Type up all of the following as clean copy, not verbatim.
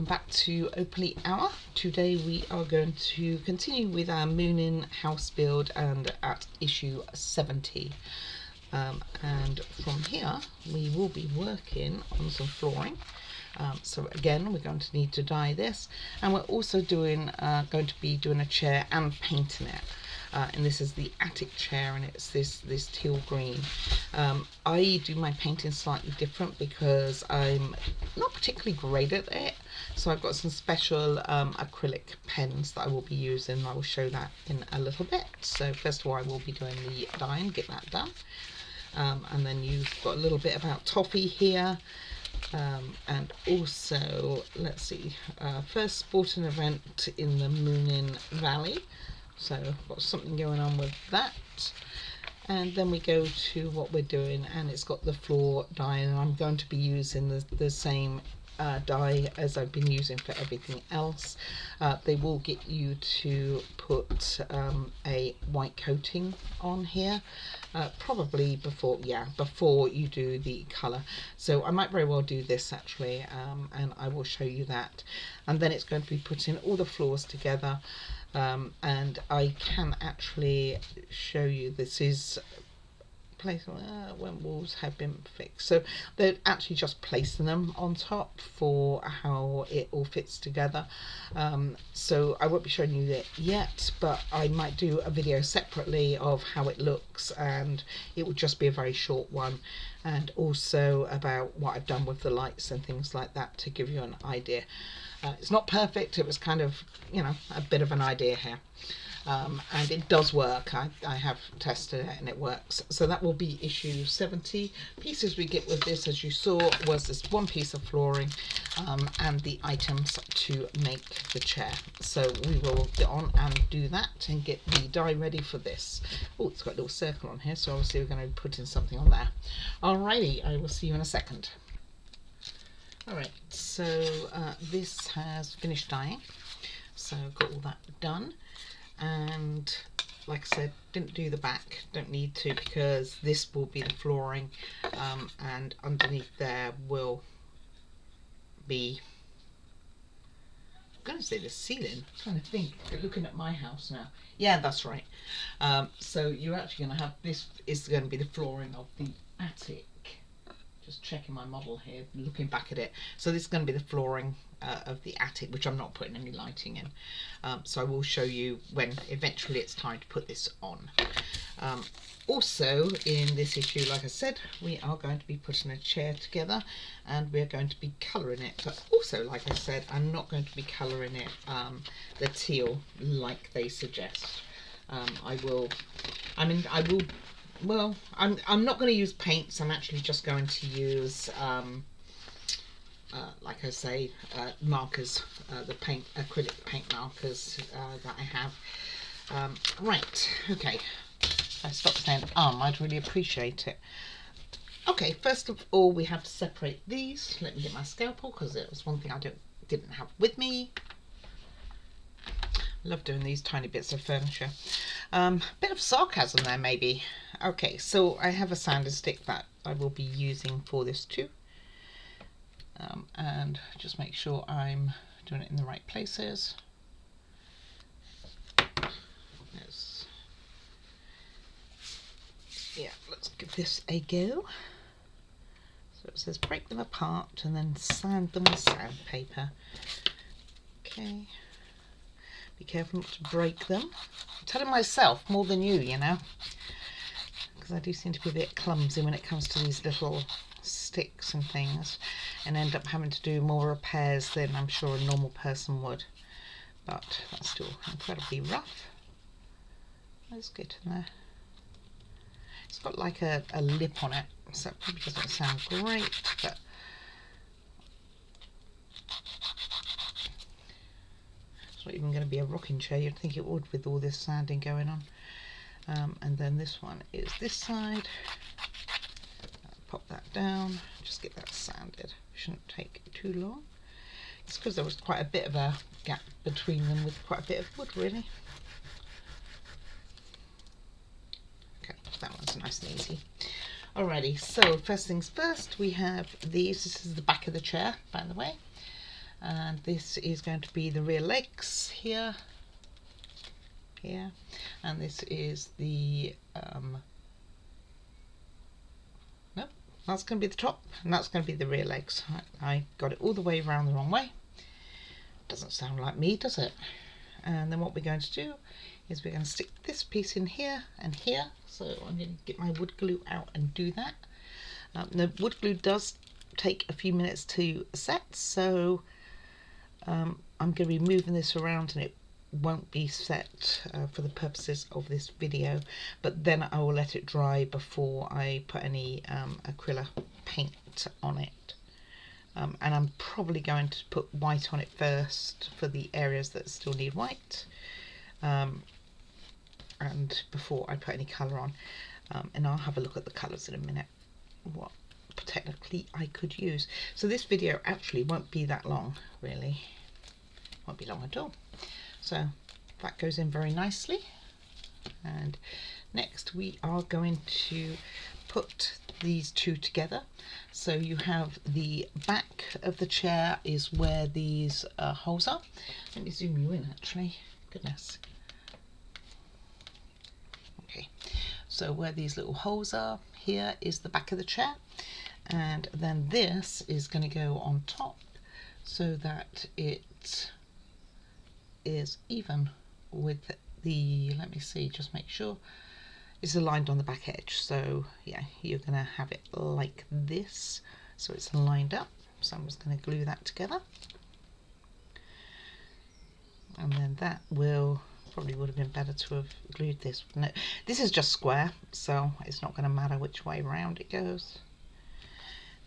back to Opally Hour. Today we are going to continue with our Moomin house build and at issue 70. And from here we will be working on some flooring. So again, we're going to need to dye this, and we're also going to be doing a chair and painting it. And this is the attic chair, and it's this teal green. I do my painting slightly different because I'm not particularly great at it. So I've got some special acrylic pens that I will be using. I will show that in a little bit. So first of all, I will be doing the dyeing, get that done. And then you've got a little bit about toffee here. And also, let's see, first sporting event in the Moomin Valley. So I've got something going on with that. And then we go to what we're doing, and it's got the floor dye, and I'm going to be using the same dye as I've been using for everything else. They will get you to put a white coating on here, probably before you do the colour. So I might very well do this actually, and I will show you that. And then it's going to be putting all the floors together. And I can actually show you, this is place when walls have been fixed, so they're actually just placing them on top for how it all fits together. So I won't be showing you that yet, but I might do a video separately of how it looks, and it will just be a very short one, and also about what I've done with the lights and things like that to give you an idea. It's not perfect, it was kind of, you know, a bit of an idea here. And it does work. I have tested it and it works. So that will be issue 70. Pieces we get with this, as you saw, was this one piece of flooring and the items to make the chair. So we will get on and do that and get the dye ready for this. Oh, it's got a little circle on here, so obviously we're going to be putting something on there. Alrighty, I will see you in a second. Alright, so this has finished dyeing, so got all that done, and like I said, didn't do the back, don't need to, because this will be the flooring, and underneath there will be, I'm going to say the ceiling. I'm trying to think, looking at my house now. Yeah, that's right. So you're actually going to have, this is going to be the flooring of the attic. Just checking my model here, looking back at it. So this is going to be the flooring of the attic, which I'm not putting any lighting in. So I will show you when eventually it's time to put this on. Also in this issue, like I said, we are going to be putting a chair together, and we're going to be colouring it. But also, like I said, I'm not going to be colouring it the teal like they suggest. Well, I'm not going to use paints. I'm actually just going to use, like I say, markers, the acrylic paint markers that I have. Right, okay. I stopped saying I'd really appreciate it. Okay, first of all, we have to separate these. Let me get my scalpel, because it was one thing I didn't have with me. Love doing these tiny bits of furniture. Bit of sarcasm there, maybe. Okay, so I have a sanding stick that I will be using for this too. And just make sure I'm doing it in the right places. Yes. Yeah, let's give this a go. So it says break them apart and then sand them with sandpaper. Okay. Be careful not to break them. I'm telling myself more than you know, because I do seem to be a bit clumsy when it comes to these little sticks and things, and end up having to do more repairs than I'm sure a normal person would. But that's still incredibly rough. Let's get in there. It's got like a lip on it, so it probably doesn't sound great, but it's not even going to be a rocking chair. You'd think it would with all this sanding going on. And then this one is this side. Pop that down, just get that sanded. Shouldn't take too long. It's because there was quite a bit of a gap between them with quite a bit of wood, really. Okay, that one's nice and easy. Alrighty, so first things first, we have these. This is the back of the chair, by the way. and this is going to be the rear legs here, and this is the no, that's going to be the top, and that's going to be the rear legs. I got it all the way around the wrong way. Doesn't sound like me, does it? And then what we're going to do is we're going to stick this piece in here and here. So I'm going to get my wood glue out and do that. The wood glue does take a few minutes to set, so I'm going to be moving this around and it won't be set for the purposes of this video, but then I will let it dry before I put any acrylic paint on it. And I'm probably going to put white on it first for the areas that still need white, and before I put any colour on, and I'll have a look at the colours in a minute, what technically I could use. So this video actually won't be that long, really, won't be long at all. So that goes in very nicely, and next we are going to put these two together. So you have the back of the chair is where these holes are. Let me zoom you in actually, goodness. Okay, so where these little holes are, here is the back of the chair, and then this is going to go on top so that it is even with the, let me see, just make sure it's aligned on the back edge. So yeah, you're going to have it like this, so it's lined up. So I'm just going to glue that together, and then that will probably would have been better to have glued this, wouldn't it? This is just square, so it's not going to matter which way around it goes.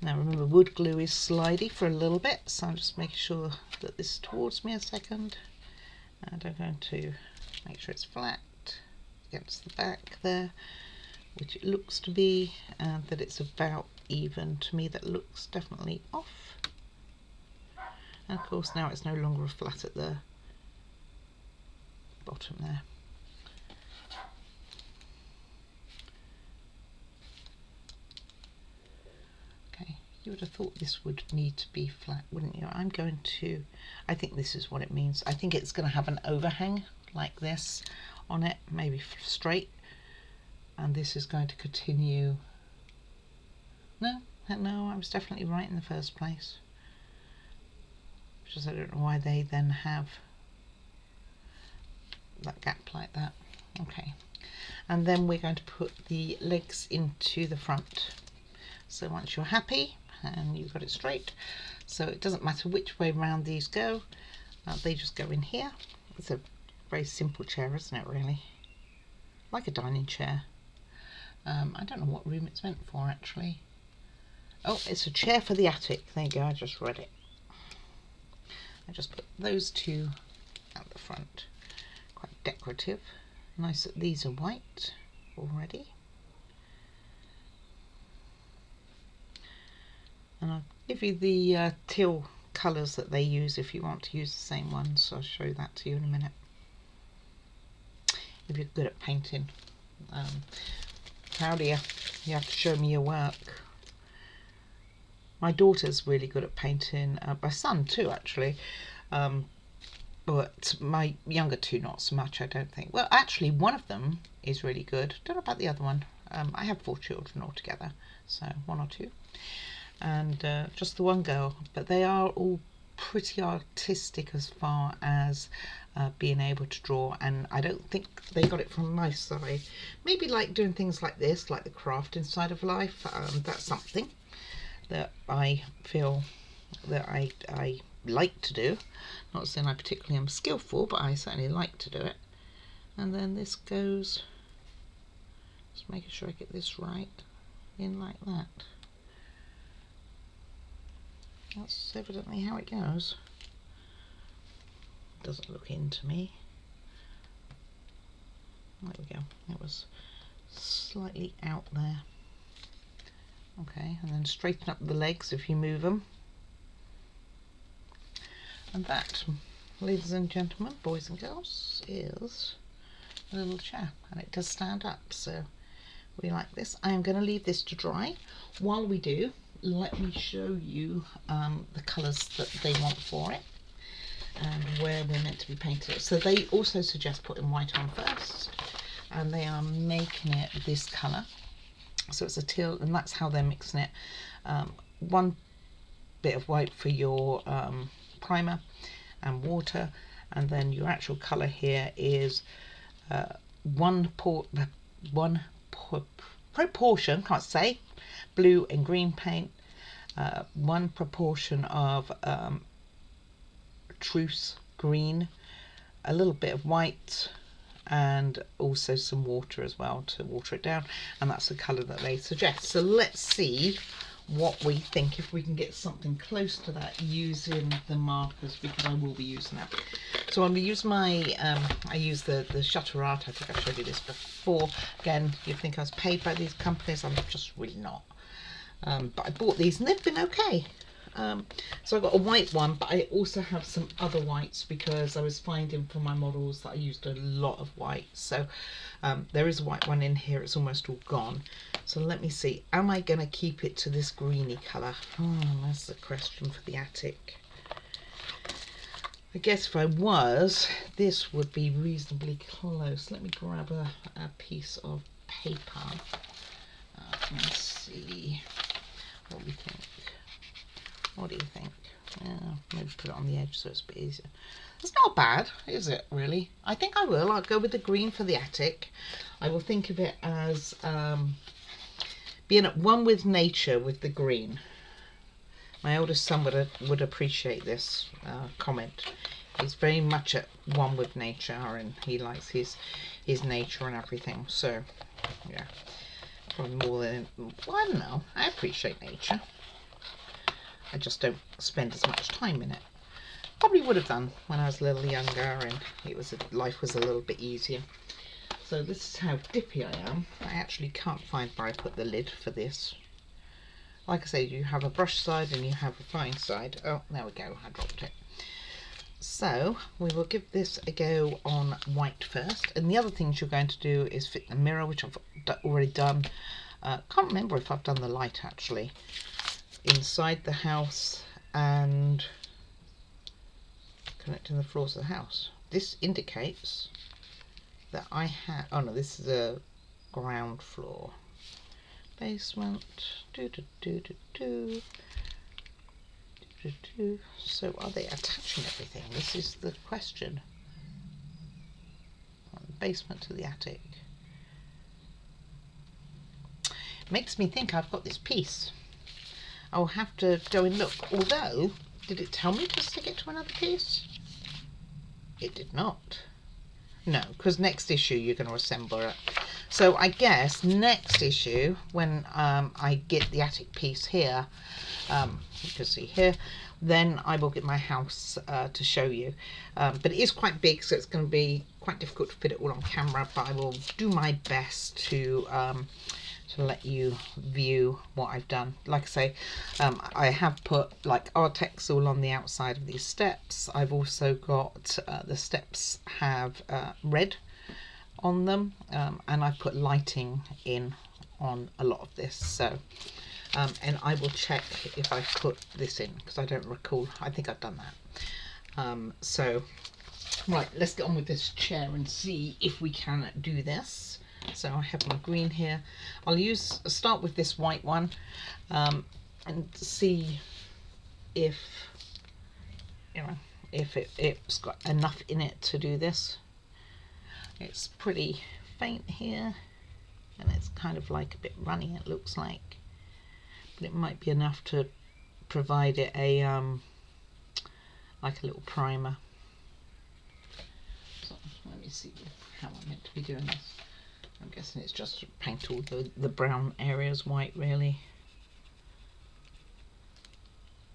Now remember, wood glue is slidey for a little bit, so I'm just making sure that this is towards me a second, and I'm going to make sure it's flat against the back there, which it looks to be, and that it's about even. To me that looks definitely off, and of course now it's no longer flat at the bottom there. Okay, you would have thought this would need to be flat, wouldn't you? I'm going to, I think this is what it means. I think it's going to have an overhang like this on it, maybe straight, and this is going to continue. No, I was definitely right in the first place. Just I don't know why they then have that gap like that. Okay, and then we're going to put the legs into the front. So once you're happy and you've got it straight, so it doesn't matter which way round these go, they just go in here. It's a very simple chair, isn't it, really? Like a dining chair. I don't know what room it's meant for actually. Oh, it's a chair for the attic. There you go, I just read it. I just put those two at the front. Quite decorative. Nice that these are white already. And I'll give you the teal colours that they use if you want to use the same ones. So I'll show that to you in a minute. If you're good at painting. How do you have to show me your work. My daughter's really good at painting, my son too actually, but my younger two not so much, I don't think. Well, actually one of them is really good, don't know about the other one. I have 4 children altogether, so 1 or 2, and just the one girl, but they are all pretty artistic as far as being able to draw, and I don't think they got it from my side. Maybe like doing things like this, like the crafting side of life. That's something that I feel that I like to do. Not saying I particularly am skillful, but I certainly like to do it. And then this goes, just making sure I get this right, in like that. That's evidently how it goes. Doesn't look into me. There we go. It was slightly out there. Okay, and then straighten up the legs if you move them. And that, ladies and gentlemen, boys and girls, is a little chair, and it does stand up, so we like this. I am going to leave this to dry. While we do, let me show you the colours that they want for it and where we're meant to be painting it. So they also suggest putting white on first, and they are making it this colour. So it's a teal, and that's how they're mixing it. One bit of white for your primer and water, and then your actual colour here is one proportion, can't say, blue and green paint, one proportion of truce green, a little bit of white, and also some water as well to water it down, and that's the colour that they suggest. So let's see what we think, if we can get something close to that using the markers, because I will be using that. So I'm going to use my I use the Shutter Art. I think I've showed you this before. Again, you'd think I was paid by these companies. I'm just really not, but I bought these and they've been okay. So I've got a white one, but I also have some other whites because I was finding for my models that I used a lot of white. So there is a white one in here, it's almost all gone. So let me see, am I going to keep it to this greeny colour? That's the question for the attic. I guess if I was, this would be reasonably close. Let me grab a piece of paper. Let's see what we think. What do you think? Yeah, maybe put it on the edge so it's a bit easier. It's not bad, is it, really? I think I will. I'll go with the green for the attic. I will think of it as being at one with nature with the green. My oldest son would appreciate this comment. He's very much at one with nature, and he likes his nature and everything. So, yeah, probably more than, well, I don't know. I appreciate nature. I just don't spend as much time in it. Probably would have done when I was a little younger and life was a little bit easier. So this is how dippy I am. I actually can't find where I put the lid for this. Like I say, you have a brush side and you have a fine side. Oh, there we go, I dropped it. So we will give this a go on white first. And the other things you're going to do is fit the mirror, which I've already done. Can't remember if I've done the light actually. Inside the house and connecting the floors of the house. This indicates that I have, oh no, this is a ground floor. Basement, So are they attaching everything? This is the question. Basement to the attic. Makes me think I've got this piece. I'll have to go and look. Although, did it tell me to stick it to another piece? It did not. No, because next issue you're going to assemble it. So I guess next issue, when I get the attic piece here, you can see here, then I will get my house to show you. But it is quite big, so it's going to be quite difficult to fit it all on camera, but I will do my best to let you view what I've done. Like I say, I have put like Artex all on the outside of these steps. I've also got the steps have red on them, and I put lighting in on a lot of this. So and I will check if I put this in because I don't recall. I think I've done that. So right, let's get on with this chair and see if we can do this. So I have my green here. I'll start with this white one and see if it's got enough in it to do this. It's pretty faint here and it's kind of like a bit runny, it looks like, but it might be enough to provide it a like a little primer. So let me see how I'm meant to be doing this. I'm guessing it's just to paint all the brown areas white, really.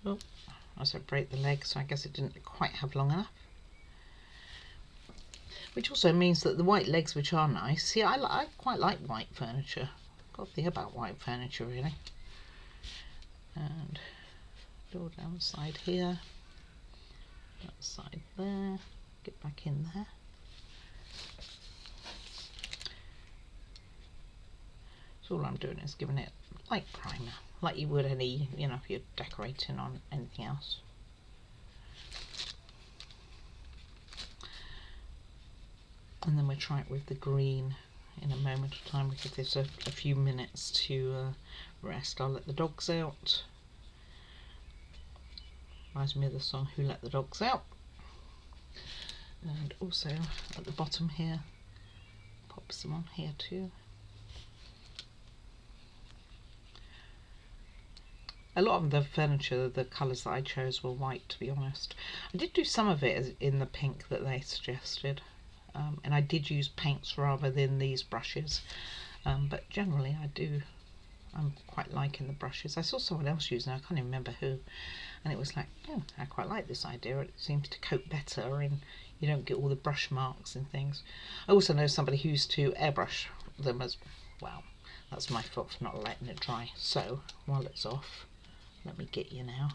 Oh, I said break the leg, so I guess it didn't quite have long enough. Which also means that the white legs, which are nice, see, I quite like white furniture. I've got a thing about white furniture, really. And go down the side here, that side there, get back in there. So all I'm doing is giving it light primer, like you would any, you know, if you're decorating on anything else. And then we'll try it with the green in a moment of time. We give this a few minutes to rest. I'll let the dogs out. Reminds me of the song Who Let the Dogs Out. And also at the bottom here, pop some on here too. A lot of the furniture, the colours that I chose were white, to be honest. I did do some of it in the pink that they suggested. And I did use paints rather than these brushes, but generally I'm quite liking the brushes. I saw someone else using it, I can't even remember who, and it was like, oh, I quite like this idea. It seems to coat better and you don't get all the brush marks and things. I also know somebody who used to airbrush them as well. That's my fault for not letting it dry. So while it's off, let me get you now,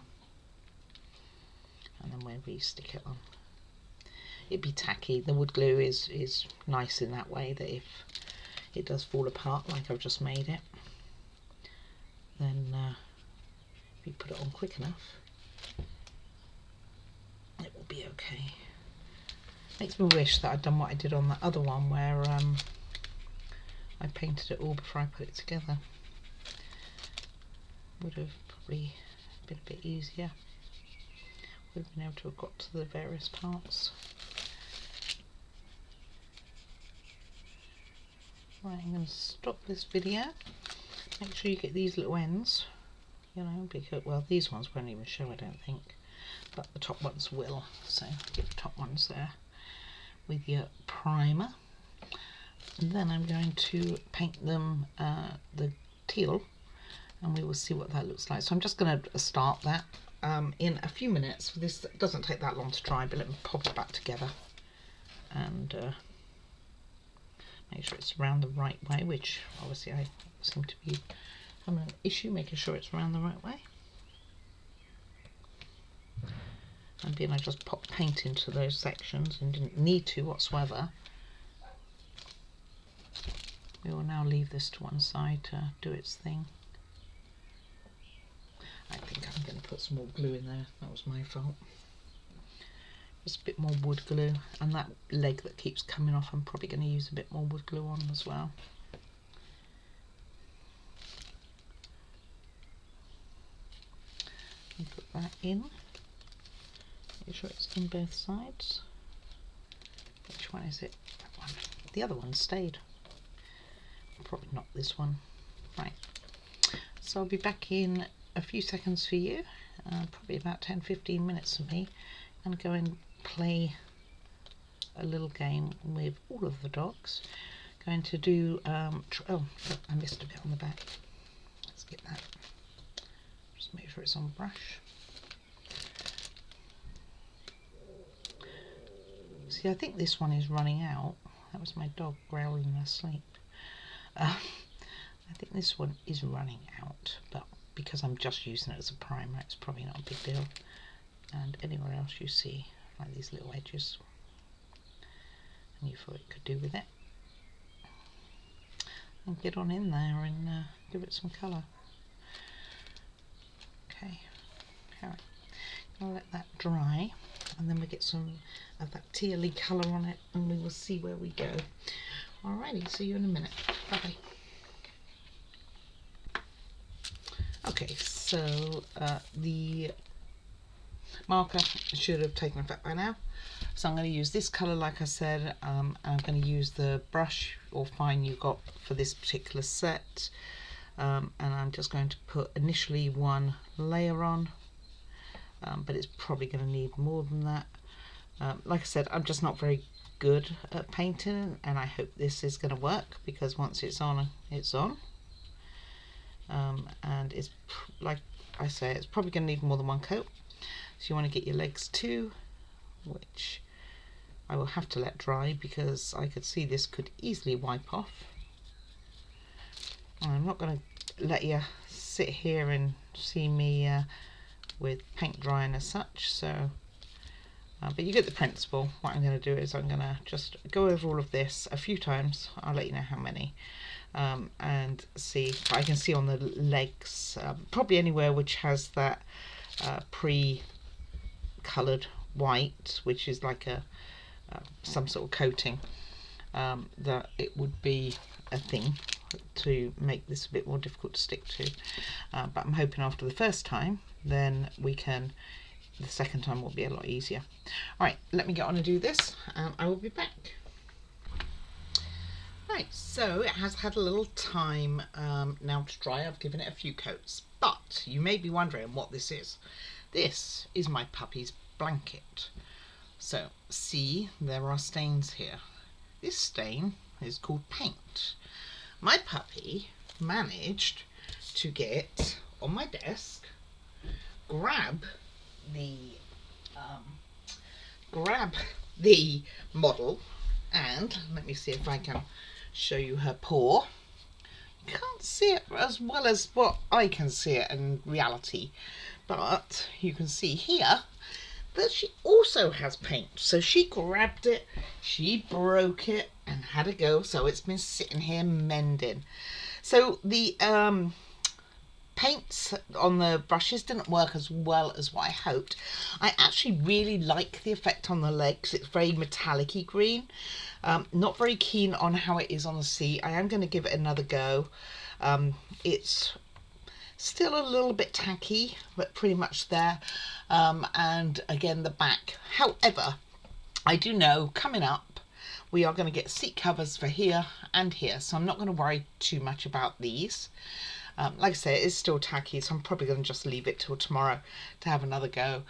and then we'll re-stick it on. It'd be tacky. The wood glue is nice in that way, that if it does fall apart like I've just made it, then if you put it on quick enough, it will be okay. Makes me wish that I'd done what I did on that other one where I painted it all before I put it together. Would have probably been a bit easier. Would have been able to have got to the various parts. Right, I'm going to stop this video. Make sure you get these little ends, you know, because, well, these ones won't even show, I don't think, but the top ones will. So get the top ones there with your primer. And then I'm going to paint them the teal, and we will see what that looks like. So I'm just going to start that in a few minutes. This doesn't take that long to dry, but let me pop it back together and make sure it's around the right way, which obviously I seem to be having an issue making sure it's around the right way. And being I just popped paint into those sections and didn't need to whatsoever, we will now leave this to one side to do its thing. I think I'm going to put some more glue in there. That was my fault. Just a bit more wood glue, and that leg that keeps coming off I'm probably going to use a bit more wood glue on as well. And put that in. Make sure it's in both sides. Which one is it? That one. The other one stayed. Probably not this one. Right. So I'll be back in a few seconds for you. Probably about 10-15 minutes for me. And go and play a little game with all of the dogs. Going to do oh, I missed a bit on the back. Let's get that. Just make sure it's on brush. See, I think this one is running out. That was my dog growling in her sleep. I think this one is running out, but because I'm just using it as a primer, it's probably not a big deal. And anywhere else you see like these little edges and you thought it could do with it, and get on in there and give it some colour. Okay, alright, I'll let that dry and then we get some of that tealy colour on it and we will see where we go. Alrighty, see you in a minute. Bye bye. Okay, so the marker should have taken effect by now. So I'm going to use this colour like I said, and I'm going to use the brush or fine you got for this particular set, and I'm just going to put initially one layer on, but it's probably going to need more than that. Like I said, I'm just not very good at painting, and I hope this is going to work, because once it's on, it's on. And it's, like I say, it's probably going to need more than one coat. So you want to get your legs too, which I will have to let dry because I could see this could easily wipe off. I'm not going to let you sit here and see me with paint drying as such, so but you get the principle. What I'm going to do is I'm going to just go over all of this a few times. I'll let you know how many. and see, I can see on the legs, probably anywhere which has that pre-coloured white, which is like a some sort of coating, that it would be a thing to make this a bit more difficult to stick to, but I'm hoping after the first time then the second time will be a lot easier. Alright, let me get on and do this and I will be back. Right, so it has had a little time now to dry. I've given it a few coats, but you may be wondering what this is. This is my puppy's blanket. So see, there are stains here. This stain is called paint. My puppy managed to get on my desk, grab the model, and let me see if I can show you her paw. You can't see it as well as what I can see it in reality, but you can see here that she also has paint. So she grabbed it, she broke it and had a go, so it's been sitting here mending. So the paints on the brushes didn't work as well as what I hoped. I actually really like the effect on the legs. It's very metallic-y green. Not very keen on how it is on the seat. I am going to give it another go. It's still a little bit tacky, but pretty much there. And again, the back. However, I do know coming up we are going to get seat covers for here and here, so I'm not going to worry too much about these. Like I say, it is still tacky, so I'm probably going to just leave it till tomorrow to have another go.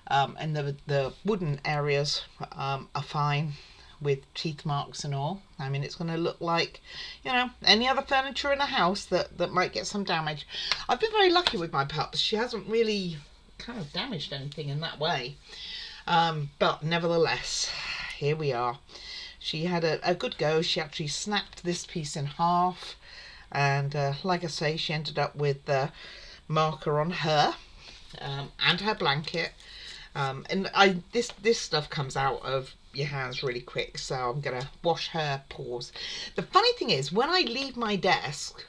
And the wooden areas are fine with teeth marks and all. I mean, it's going to look like, you know, any other furniture in a house that might get some damage. I've been very lucky with my pups. She hasn't really kind of damaged anything in that way. But nevertheless, here we are. She had a good go. She actually snapped this piece in half. And like I say, she ended up with the marker on her and her blanket. And this stuff comes out of your hands really quick, so I'm gonna wash her paws. The funny thing is, when I leave my desk,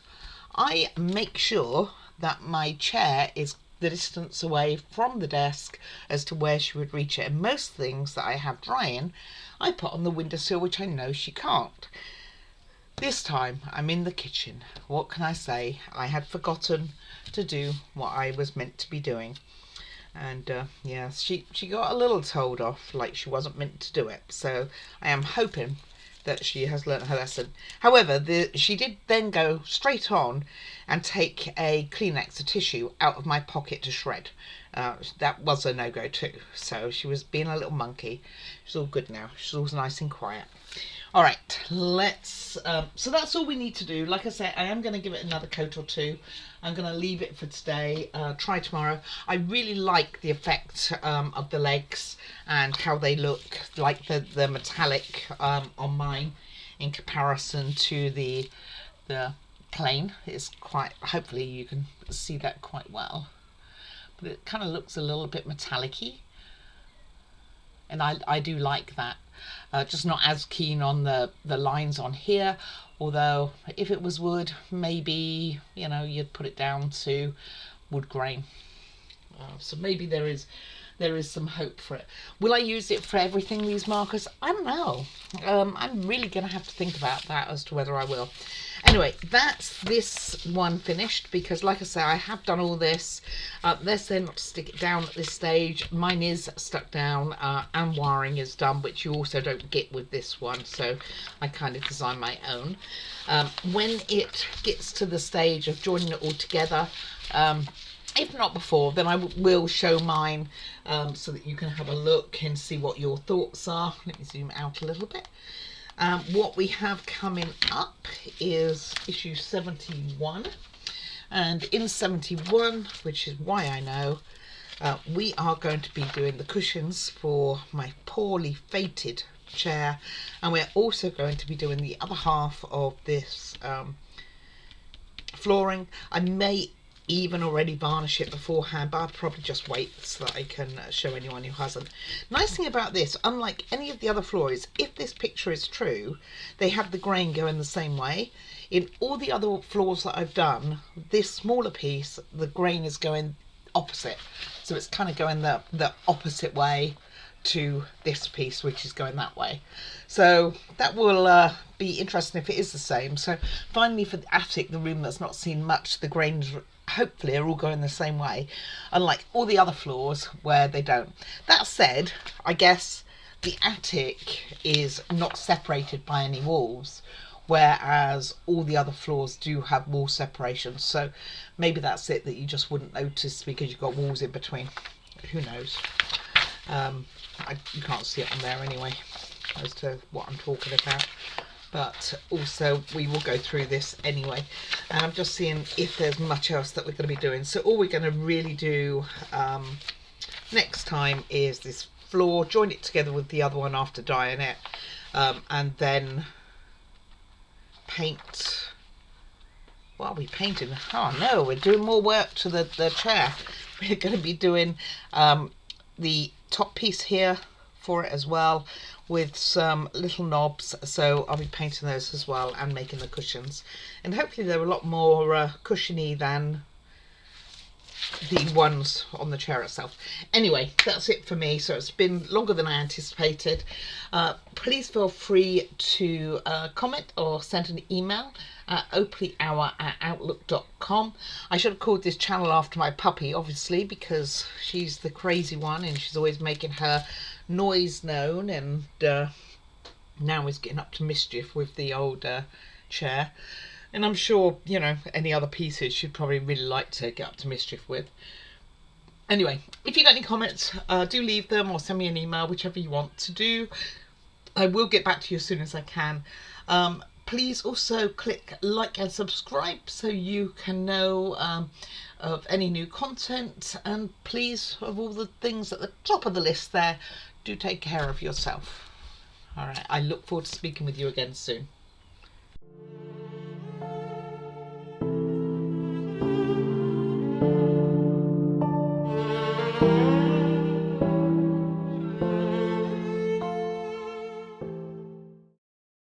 I make sure that my chair is the distance away from the desk as to where she would reach it. And most things that I have drying, I put on the windowsill, which I know she can't. This time I'm in the kitchen. What can I say? I had forgotten to do what I was meant to be doing. And yeah, she got a little told off, like she wasn't meant to do it. So I am hoping that she has learnt her lesson. However, she did then go straight on and take a Kleenex, a tissue, out of my pocket to shred. That was a no-go too. So she was being a little monkey. She's all good now. She's all nice and quiet. All right, let's, so that's all we need to do. Like I said, I am going to give it another coat or two. I'm going to leave it for today, try tomorrow. I really like the effect of the legs and how they look, like the metallic on mine in comparison to the plain. It's quite, hopefully you can see that quite well. But it kind of looks a little bit metallic-y. And I do like that. Just not as keen on the lines on here, although if it was wood, maybe, you know, you'd put it down to wood grain. So maybe there is some hope for it. Will I use it for everything, these markers? I don't know. I'm really going to have to think about that as to whether I will. Anyway, that's this one finished, because like I say, I have done all this. Let's then not stick it down at this stage. Mine is stuck down and wiring is done, which you also don't get with this one. So I kind of designed my own. When it gets to the stage of joining it all together, if not before, then I will show mine so that you can have a look and see what your thoughts are. Let me zoom out a little bit. What we have coming up is issue 71, and in 71, which is why I know, we are going to be doing the cushions for my poorly fated chair, and we're also going to be doing the other half of this flooring. I may even already varnish it beforehand, but I'll probably just wait so that I can show anyone who hasn't. Nice thing about this, unlike any of the other floors, if this picture is true, they have the grain going the same way. In all the other floors that I've done, this smaller piece, the grain is going opposite. So it's kind of going the opposite way to this piece, which is going that way. So that will be interesting if it is the same. So finally, for the attic, the room that's not seen much, the grains hopefully are all going the same way, unlike all the other floors where they don't. That said, I guess the attic is not separated by any walls, whereas all the other floors do have wall separation. So maybe that's it, that you just wouldn't notice because you've got walls in between. Who knows? You can't see it on there anyway as to what I'm talking about, but also we will go through this anyway, and I'm just seeing if there's much else that we're going to be doing. So all we're going to really do next time is this floor, join it together with the other one after dyeing it, and then paint. What are we painting? Oh no, we're doing more work to the chair. We're going to be doing the top piece here for it as well, with some little knobs, so I'll be painting those as well and making the cushions, and hopefully they're a lot more cushiony than the ones on the chair itself. Anyway, that's it for me. So it's been longer than I anticipated. Please feel free to comment or send an email at oakleyhour@outlook.com. I should have called this channel after my puppy, obviously, because she's the crazy one and she's always making her noise known, and now is getting up to mischief with the old chair. And I'm sure, you know, any other pieces she'd probably really like to get up to mischief with. Anyway, if you got any comments, do leave them or send me an email, whichever you want to do. I will get back to you as soon as I can. Please also click like and subscribe so you can know of any new content. And please, of all the things at the top of the list there, do take care of yourself. All right, I look forward to speaking with you again soon.